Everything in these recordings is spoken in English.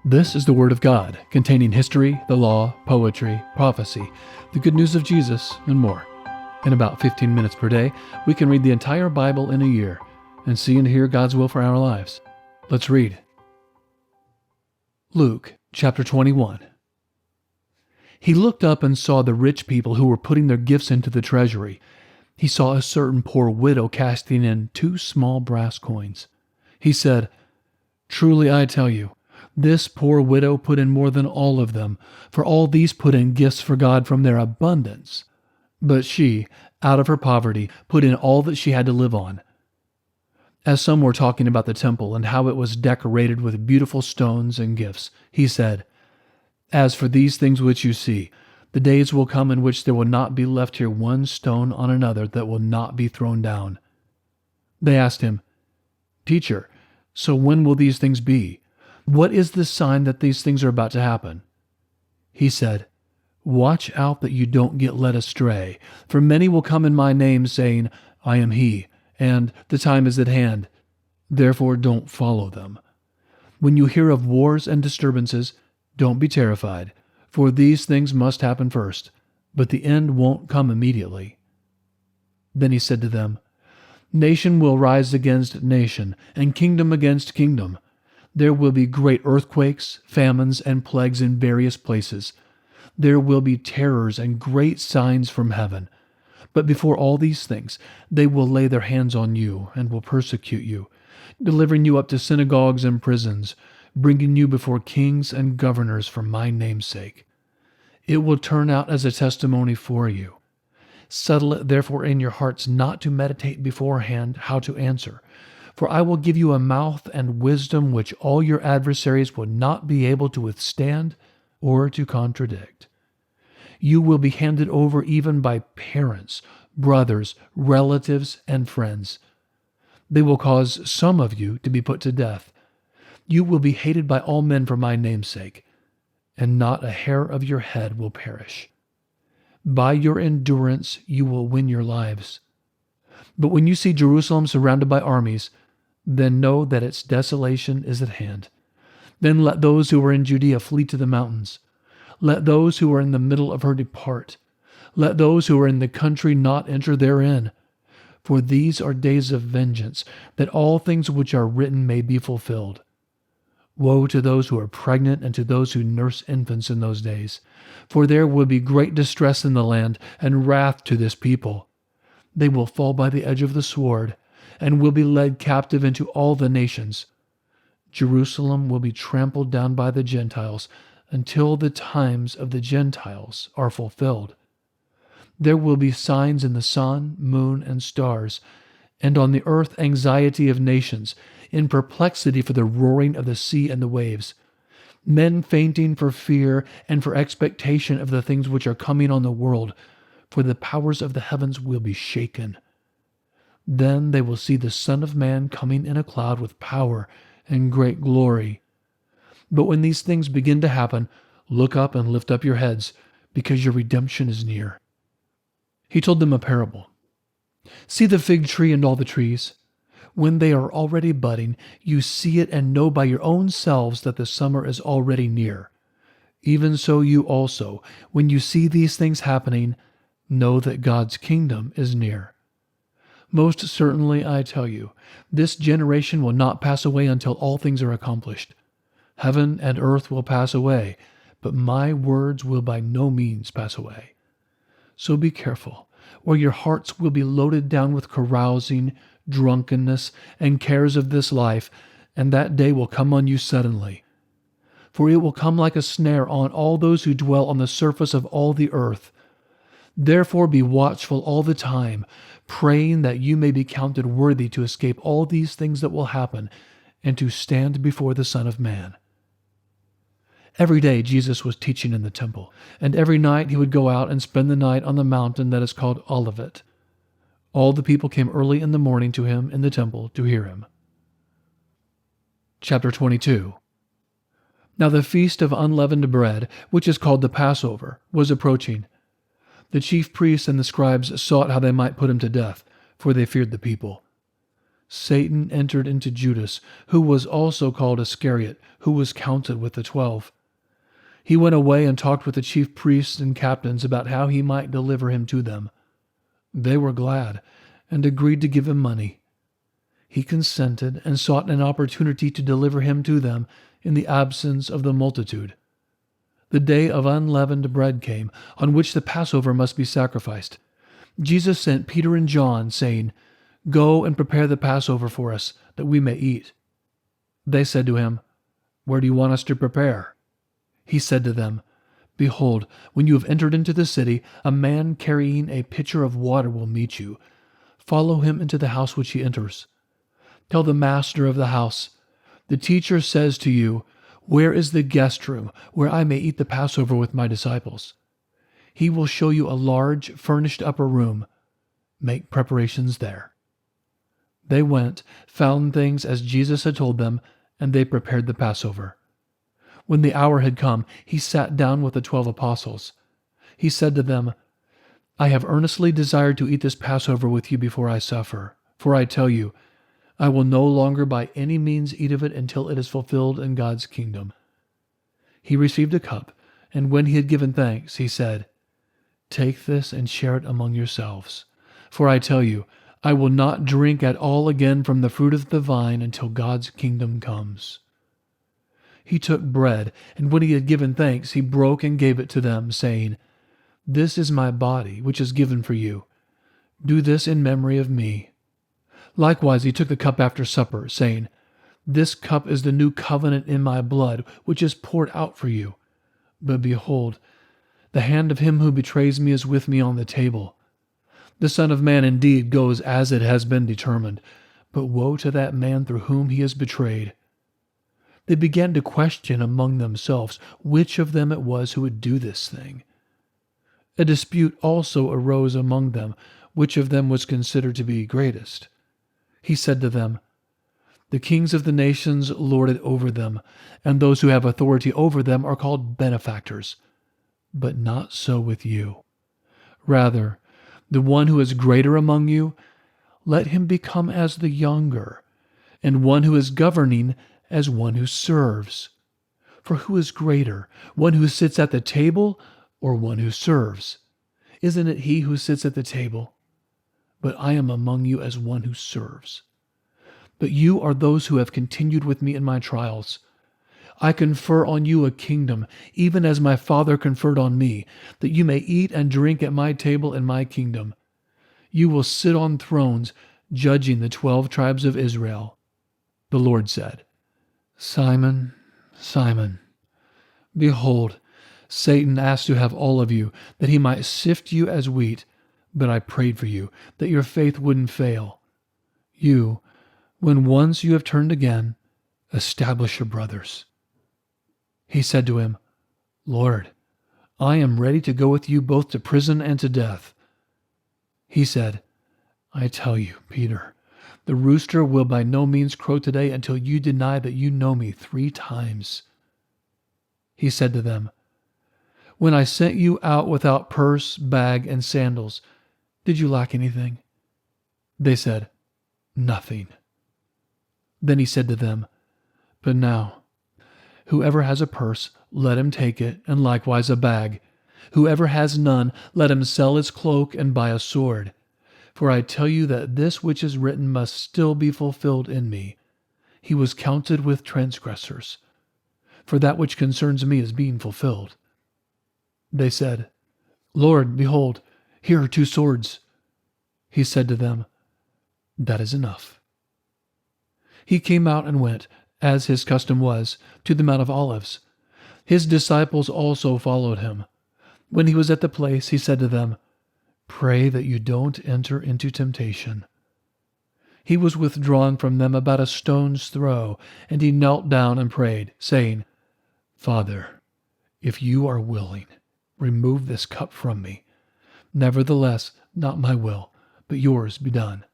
This is the Word of God, containing history, the law, poetry, prophecy, the good news of Jesus, and more. In about 15 minutes per day, we can read the entire Bible in a year and see and hear God's will for our lives. Let's read. Luke chapter 21. He looked up and saw the rich people who were putting their gifts into the treasury. He saw a certain poor widow casting in 2 small brass coins. He said, "Truly I tell you, this poor widow put in more than all of them, for all these put in gifts for God from their abundance. But she, out of her poverty, put in all that she had to live on." As some were talking about the temple and how it was decorated with beautiful stones and gifts, he said, "As for these things which you see, the days will come in which there will not be left here one stone on another that will not be thrown down." They asked him, "Teacher, so when will these things be? What is the sign that these things are about to happen?" He said, "Watch out that you don't get led astray, for many will come in my name, saying, 'I am he,' and 'the time is at hand.' Therefore don't follow them. When you hear of wars and disturbances, don't be terrified, for these things must happen first, but the end won't come immediately." Then he said to them, "Nation will rise against nation, and kingdom against kingdom. There will be great earthquakes, famines, and plagues in various places. There will be terrors and great signs from heaven. But before all these things, they will lay their hands on you and will persecute you, delivering you up to synagogues and prisons, bringing you before kings and governors for my name's sake. It will turn out as a testimony for you. Settle it therefore in your hearts not to meditate beforehand how to answer, for I will give you a mouth and wisdom which all your adversaries will not be able to withstand or to contradict. You will be handed over even by parents, brothers, relatives, and friends. They will cause some of you to be put to death. You will be hated by all men for my name's sake, and not a hair of your head will perish. By your endurance you will win your lives. But when you see Jerusalem surrounded by armies, then know that its desolation is at hand. Then let those who are in Judea flee to the mountains. Let those who are in the middle of her depart. Let those who are in the country not enter therein. For these are days of vengeance, that all things which are written may be fulfilled. Woe to those who are pregnant and to those who nurse infants in those days, for there will be great distress in the land and wrath to this people. They will fall by the edge of the sword, and will be led captive into all the nations. Jerusalem will be trampled down by the Gentiles until the times of the Gentiles are fulfilled. There will be signs in the sun, moon, and stars, and on the earth anxiety of nations, in perplexity for the roaring of the sea and the waves, men fainting for fear and for expectation of the things which are coming on the world, for the powers of the heavens will be shaken. Then they will see the Son of Man coming in a cloud with power and great glory. But when these things begin to happen, look up and lift up your heads, because your redemption is near." He told them a parable. "See the fig tree and all the trees. When they are already budding, you see it and know by your own selves that the summer is already near. Even so you also, when you see these things happening, know that God's kingdom is near. Most certainly I tell you, this generation will not pass away until all things are accomplished. Heaven and earth will pass away, but my words will by no means pass away. So be careful, or your hearts will be loaded down with carousing, drunkenness, and cares of this life, and that day will come on you suddenly. For it will come like a snare on all those who dwell on the surface of all the earth. Therefore be watchful all the time, praying that you may be counted worthy to escape all these things that will happen, and to stand before the Son of Man." Every day Jesus was teaching in the temple, and every night he would go out and spend the night on the mountain that is called Olivet. All the people came early in the morning to him in the temple to hear him. Chapter 22. Now the feast of unleavened bread, which is called the Passover, was approaching. The chief priests and the scribes sought how they might put him to death, for they feared the people. Satan entered into Judas, who was also called Iscariot, who was counted with the 12. He went away and talked with the chief priests and captains about how he might deliver him to them. They were glad and agreed to give him money. He consented and sought an opportunity to deliver him to them in the absence of the multitude. The day of unleavened bread came, on which the Passover must be sacrificed. Jesus sent Peter and John, saying, "Go and prepare the Passover for us, that we may eat." They said to him, "Where do you want us to prepare?" He said to them, "Behold, when you have entered into the city, a man carrying a pitcher of water will meet you. Follow him into the house which he enters. Tell the master of the house, 'The teacher says to you, where is the guest room where I may eat the Passover with my disciples?' He will show you a large, furnished upper room. Make preparations there." They went, found things as Jesus had told them, and they prepared the Passover. When the hour had come, he sat down with the 12 apostles. He said to them, "I have earnestly desired to eat this Passover with you before I suffer. For I tell you, I will no longer by any means eat of it until it is fulfilled in God's kingdom." He received a cup, and when he had given thanks, he said, "Take this and share it among yourselves. For I tell you, I will not drink at all again from the fruit of the vine until God's kingdom comes." He took bread, and when he had given thanks, he broke and gave it to them, saying, "This is my body, which is given for you. Do this in memory of me." Likewise he took the cup after supper, saying, "This cup is the new covenant in my blood, which is poured out for you. But behold, the hand of him who betrays me is with me on the table. The Son of Man indeed goes as it has been determined, but woe to that man through whom he is betrayed." They began to question among themselves which of them it was who would do this thing. A dispute also arose among them, which of them was considered to be greatest. He said to them, "The kings of the nations lord it over them, and those who have authority over them are called benefactors. But not so with you. Rather, the one who is greater among you, let him become as the younger, and one who is governing as one who serves. For who is greater, one who sits at the table or one who serves? Isn't it he who sits at the table? But I am among you as one who serves. But you are those who have continued with me in my trials. I confer on you a kingdom, even as my Father conferred on me, that you may eat and drink at my table in my kingdom. You will sit on thrones, judging the 12 tribes of Israel." The Lord said, "Simon, Simon, behold, Satan asked to have all of you, that he might sift you as wheat, but I prayed for you, that your faith wouldn't fail. You, when once you have turned again, establish your brothers." He said to him, "Lord, I am ready to go with you both to prison and to death." He said, "I tell you, Peter, the rooster will by no means crow today until you deny that you know me 3 times. He said to them, "When I sent you out without purse, bag, and sandals, did you lack anything?" They said, "Nothing." Then he said to them, "But now, whoever has a purse, let him take it, and likewise a bag. Whoever has none, let him sell his cloak and buy a sword. For I tell you that this which is written must still be fulfilled in me. He was counted with transgressors. For that which concerns me is being fulfilled." They said, "Lord, behold, here are 2 swords." He said to them, "That is enough." He came out and went, as his custom was, to the Mount of Olives. His disciples also followed him. When he was at the place, he said to them, "Pray that you don't enter into temptation." He was withdrawn from them about a stone's throw, and he knelt down and prayed, saying, "Father, if you are willing, remove this cup from me. Nevertheless, not my will, but yours be done."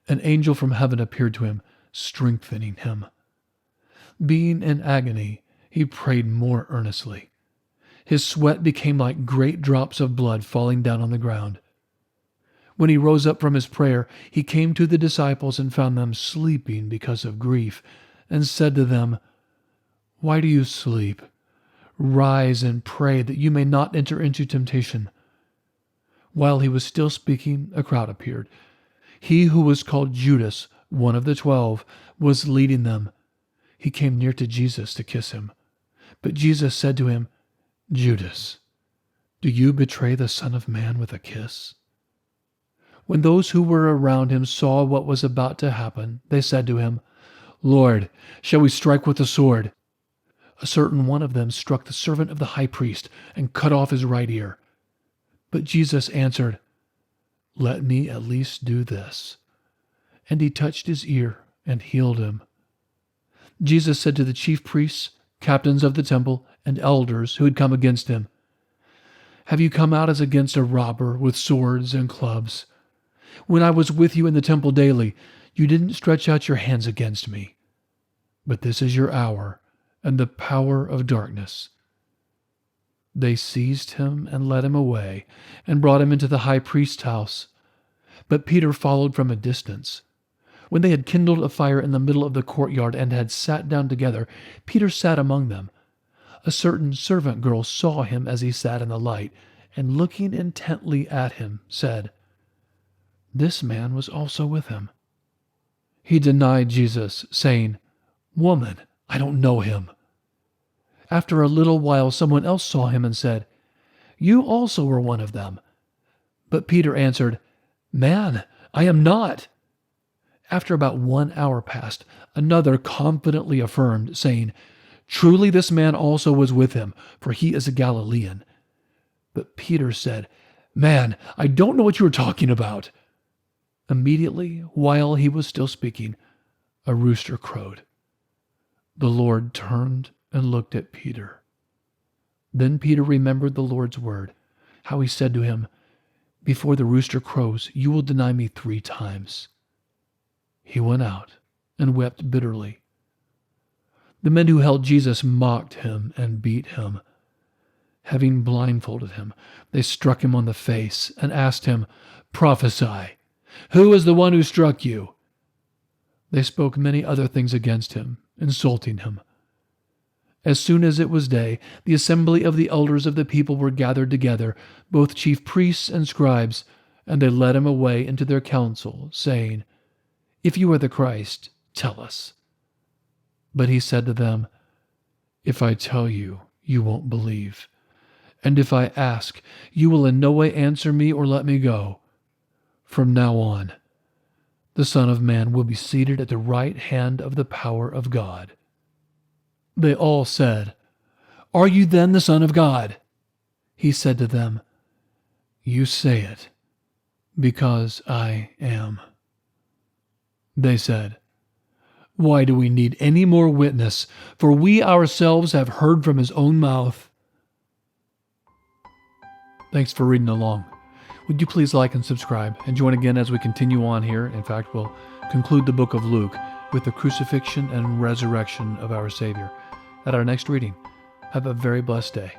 An angel from heaven appeared to him, strengthening him. Being in agony, he prayed more earnestly. His sweat became like great drops of blood falling down on the ground. When he rose up from his prayer, he came to the disciples and found them sleeping because of grief, and said to them, "Why do you sleep? Rise and pray that you may not enter into temptation." While he was still speaking, a crowd appeared. He who was called Judas, one of the 12, was leading them. He came near to Jesus to kiss him. But Jesus said to him, "Judas, do you betray the Son of Man with a kiss?" When those who were around him saw what was about to happen, they said to him, "Lord, shall we strike with the sword?" A certain one of them struck the servant of the high priest and cut off his right ear. But Jesus answered, "Let me at least do this." And he touched his ear and healed him. Jesus said to the chief priests, captains of the temple, and elders who had come against him, "Have you come out as against a robber with swords and clubs? When I was with you in the temple daily, you didn't stretch out your hands against me. But this is your hour and the power of darkness." They seized him and led him away and brought him into the high priest's house. But Peter followed from a distance. When they had kindled a fire in the middle of the courtyard and had sat down together, Peter sat among them. A certain servant girl saw him as he sat in the light, and looking intently at him, said, "This man was also with him." He denied Jesus, saying, "Woman, I don't know him." After a little while, someone else saw him and said, "You also were one of them." But Peter answered, "Man, I am not." After about 1 hour passed, another confidently affirmed, saying, "Truly this man also was with him, for he is a Galilean." But Peter said, "Man, I don't know what you are talking about." Immediately, while he was still speaking, a rooster crowed. The Lord turned and looked at Peter. Then Peter remembered the Lord's word, how he said to him, "Before the rooster crows, you will deny me 3 times." He went out and wept bitterly. The men who held Jesus mocked him and beat him. Having blindfolded him, they struck him on the face and asked him, "Prophesy, who is the one who struck you?" They spoke many other things against him, insulting him. As soon as it was day, the assembly of the elders of the people were gathered together, both chief priests and scribes, and they led him away into their council, saying, "If you are the Christ, tell us." But he said to them, "If I tell you, you won't believe. And if I ask, you will in no way answer me or let me go. From now on, the Son of Man will be seated at the right hand of the power of God." They all said, "Are you then the Son of God?" He said to them, "You say it, because I am." They said, "Why do we need any more witness? For we ourselves have heard from his own mouth." Thanks for reading along. Would you please like and subscribe and join again as we continue on here? In fact, we'll conclude the book of Luke with the crucifixion and resurrection of our Savior at our next reading. Have a very blessed day.